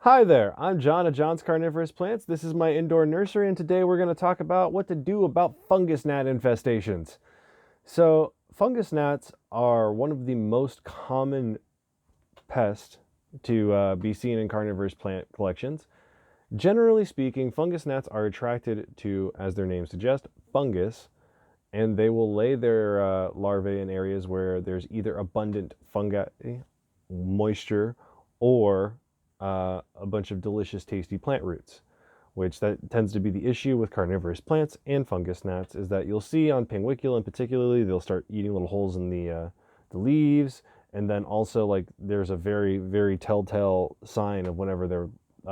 Hi there, I'm John of John's Carnivorous Plants. This is my indoor nursery, and today we're going to talk about what to do about fungus gnat infestations. So, fungus gnats are one of the most common pests to be seen in carnivorous plant collections. Generally speaking, fungus gnats are attracted to, as their name suggests, fungus, and they will lay their larvae in areas where there's either abundant fungi, moisture, or a bunch of delicious, tasty plant roots, which that tends to be the issue with carnivorous plants and fungus gnats, is that you'll see on Pinguicula particularly, they'll start eating little holes in the leaves, and then also like there's a very, very telltale sign of whenever their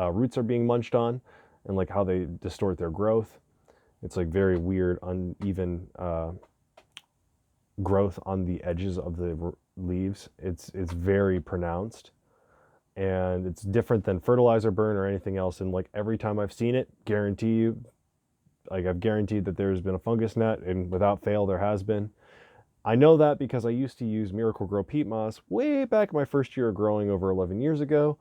roots are being munched on, and like how they distort their growth. It's like very weird, uneven growth on the edges of the leaves. It's very pronounced, and it's different than fertilizer burn or anything else. And like every time I've seen it, guarantee you, like I've guaranteed that there's been a fungus gnat, and without fail, there has been. I know that because I used to use Miracle Grow peat moss way back my first year of growing over 11 years ago,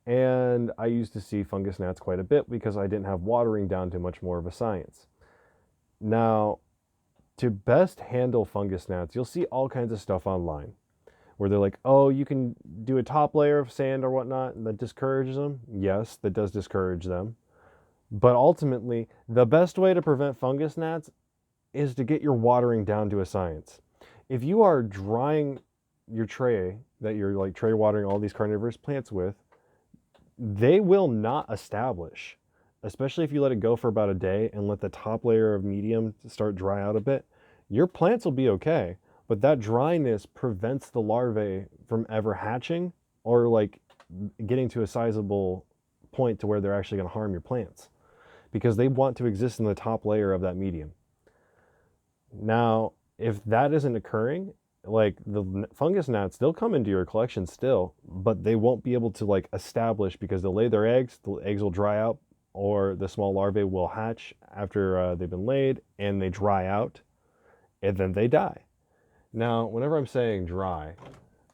and I used to see fungus gnats quite a bit because I didn't have watering down to much more of a science. Now, to best handle fungus gnats, you'll see all kinds of stuff online where they're like, oh, you can do a top layer of sand or whatnot, and that discourages them. Yes, that does discourage them. But ultimately, the best way to prevent fungus gnats is to get your watering down to a science. If you are drying your tray that you're like tray watering all these carnivorous plants with, they will not establish, especially if you let it go for about a day and let the top layer of medium start dry out a bit. Your plants will be okay, but that dryness prevents the larvae from ever hatching or like getting to a sizable point to where they're actually going to harm your plants, because they want to exist in the top layer of that medium. Now, if that isn't occurring, like the fungus gnats, they'll come into your collection still, but they won't be able to like establish because they'll lay their eggs, the eggs will dry out, or the small larvae will hatch after they've been laid and they dry out, and then they die. Now, whenever I'm saying dry,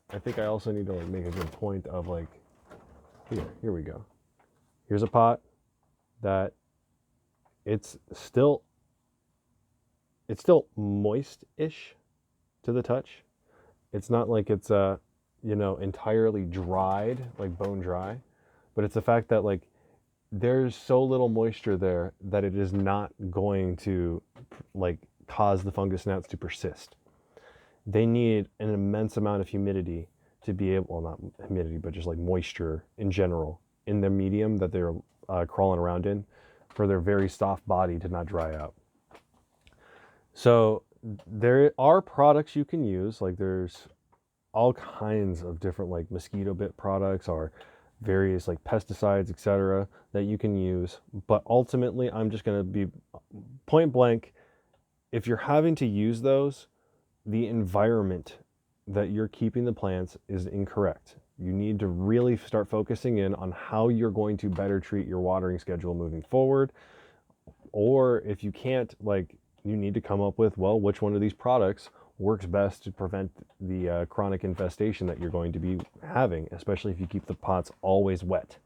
I think I also need to like make a good point of like, here we go. Here's a pot that it's still moist-ish to the touch. It's not like it's entirely dried, like bone dry, but it's the fact that like there's so little moisture there that it is not going to like cause the fungus gnats to persist. They need an immense amount of humidity to be able, well, not humidity, but just like moisture in general in the medium that they're crawling around in, for their very soft body to not dry out. So there are products you can use, like there's all kinds of different like mosquito bit products or various like pesticides, etc., that you can use. But ultimately, I'm just going to be point blank. If you're having to use those, the environment that you're keeping the plants is incorrect. You need to really start focusing in on how you're going to better treat your watering schedule moving forward. Or if you can't, like, you need to come up with, well, which one of these products works best to prevent the chronic infestation that you're going to be having, especially if you keep the pots always wet.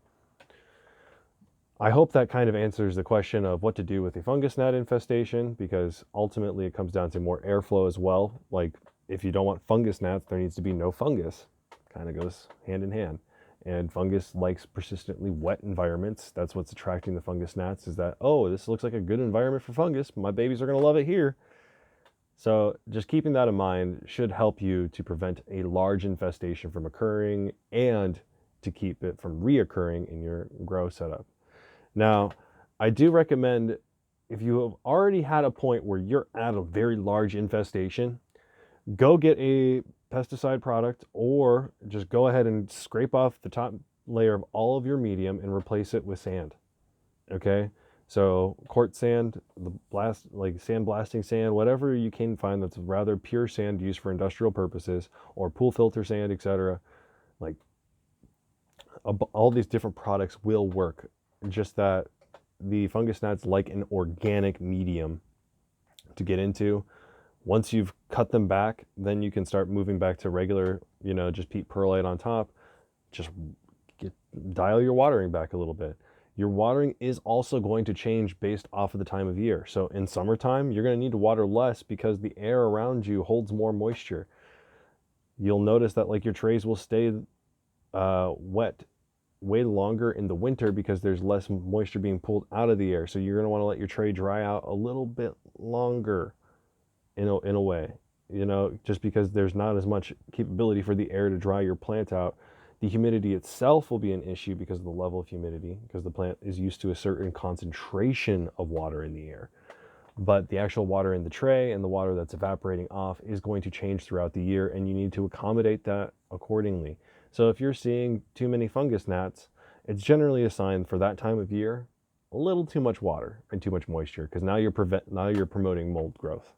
I hope that kind of answers the question of what to do with a fungus gnat infestation, because ultimately it comes down to more airflow as well. Like if you don't want fungus gnats, there needs to be no fungus. Kind of goes hand in hand. And fungus likes persistently wet environments. That's what's attracting the fungus gnats, is that, oh, this looks like a good environment for fungus. My babies are going to love it here. So just keeping that in mind should help you to prevent a large infestation from occurring and to keep it from reoccurring in your grow setup. Now, I do recommend, if you have already had a point where you're at a very large infestation, go get a pesticide product, or just go ahead and scrape off the top layer of all of your medium and replace it with sand. Okay? So quartz sand, the blast, like sand blasting sand, whatever you can find that's rather pure sand used for industrial purposes, or pool filter sand, etc. Like all these different products will work. Just that the fungus gnats like an organic medium to get into. Once you've cut them back, then you can start moving back to regular, just peat perlite on top. Just dial your watering back a little bit. Your watering is also going to change based off of the time of year. So in summertime, you're going to need to water less because the air around you holds more moisture. You'll notice that like your trays will stay wet way longer in the winter because there's less moisture being pulled out of the air. So you're going to want to let your tray dry out a little bit longer in a way, you know, just because there's not as much capability for the air to dry your plant out. The humidity itself will be an issue because of the level of humidity, because the plant is used to a certain concentration of water in the air. But the actual water in the tray and the water that's evaporating off is going to change throughout the year, and you need to accommodate that accordingly. So if you're seeing too many fungus gnats, it's generally a sign for that time of year, a little too much water and too much moisture, because now you're promoting mold growth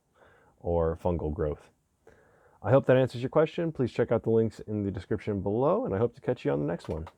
or fungal growth. I hope that answers your question. Please check out the links in the description below, and I hope to catch you on the next one.